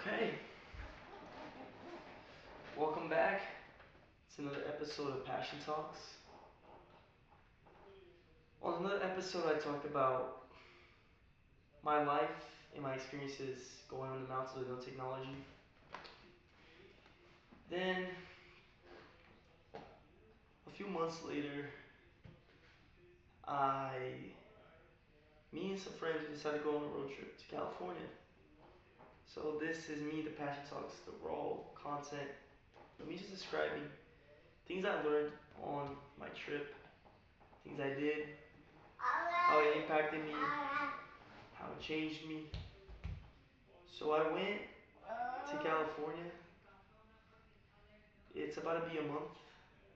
Okay, welcome back. It's another episode of Passion Talks. On another episode, I talked about my life and my experiences going on the mountains with no technology. Then, a few months later, I, me and some friends decided to go on a road trip to California. So this is me, the Passion Talks, the raw content. Let me just describe me. Things I learned on my trip, things I did, how it impacted me, how it changed me. So I went to California. It's about to be a month,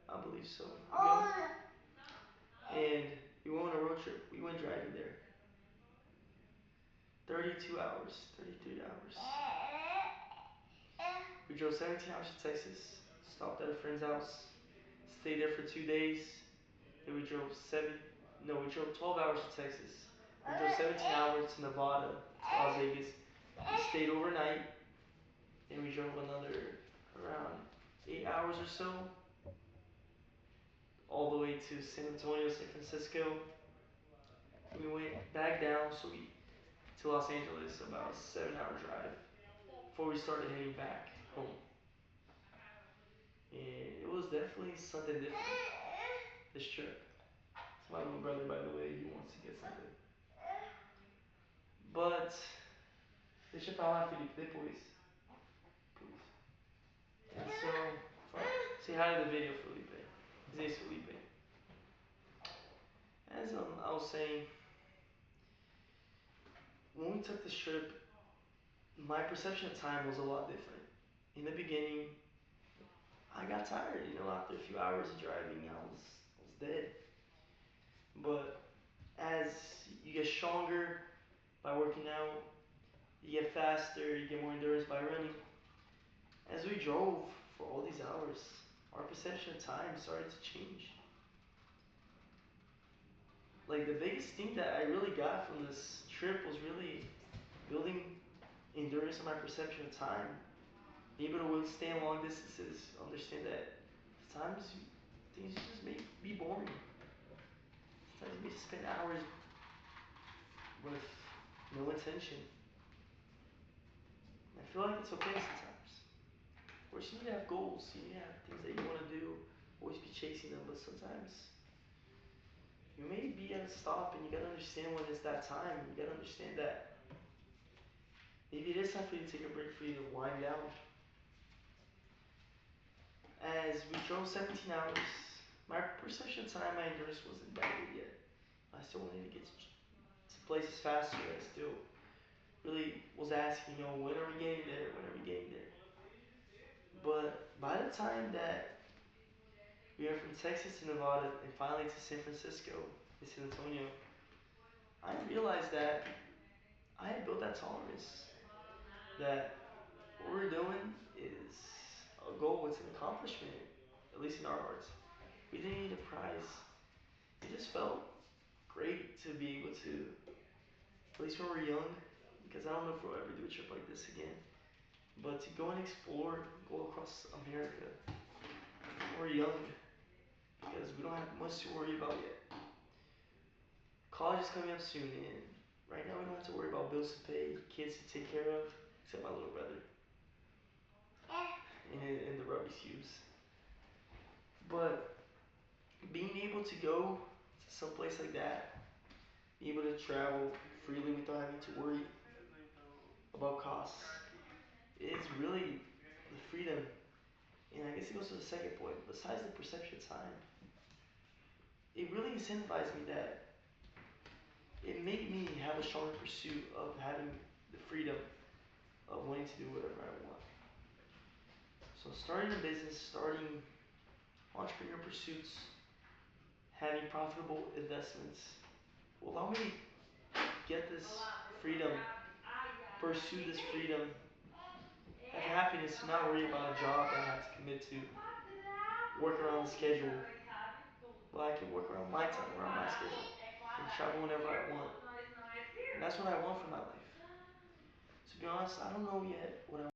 I believe so, ago. And we went on a road trip. We went driving there. 32 hours, 33 hours. We drove 17 hours to Texas, stopped at a friend's house, stayed there for 2 days. Then we drove we drove 12 hours to Texas. We drove 17 hours to Nevada, to Las Vegas. We stayed overnight. Then we drove another around 8 hours or so, all the way to San Antonio, San Francisco. We went back down, to Los Angeles, about a 7 hour drive before we started heading back home. And it was definitely something different, this trip. It's my little brother, by the way, he wants to get something. But, deixa eu falar, Felipe, depois. Please. And so, say hi to the video, Felipe. His name's Felipe. As I was saying, when we took this trip, my perception of time was a lot different. In the beginning, I got tired, after a few hours of driving, I was dead. But as you get stronger by working out, you get faster, you get more endurance by running. As we drove for all these hours, our perception of time started to change. Like the biggest thing that I really got from this trip was really building endurance in my perception of time. Be able to withstand long distances, understand that sometimes things just may be boring. Sometimes you may spend hours with no intention. I feel like it's okay sometimes. Of course, you need to have goals. You need to have things that you want to do. Always be chasing them. But sometimes you may be at a stop, and you gotta understand when it's that time. You gotta understand that maybe it is time for you to take a break, for you to wind down. As we drove 17 hours, my perception of time, my endurance wasn't that good yet. I still wanted to get to places faster. I still really was asking, when are we getting there? When are we getting there? But by the time that we went from Texas to Nevada and finally to San Francisco and San Antonio, I realized that I had built that tolerance. That what we're doing is a goal, it's an accomplishment, at least in our hearts. We didn't need a prize. It just felt great to be able to, at least when we're young, because I don't know if we'll ever do a trip like this again, but to go and explore, go across America when we're young, because we don't have much to worry about yet. College is coming up soon, and right now we don't have to worry about bills to pay, kids to take care of, except my little brother and the rubbish cubes. But being able to go to some place like that, be able to travel freely without having to worry about costs, is really the freedom. And I guess it goes to the second point. Besides the perception of time, it really incentivized me that it made me have a stronger pursuit of having the freedom of wanting to do whatever I want. So starting a business, starting entrepreneur pursuits, having profitable investments will allow me to get this freedom, pursue this freedom, have happiness, to not worry about a job that I have to commit to, work around the schedule. But I can work around my time, around my schedule, and travel whenever I want. And that's what I want for my life. To be honest, I don't know yet what I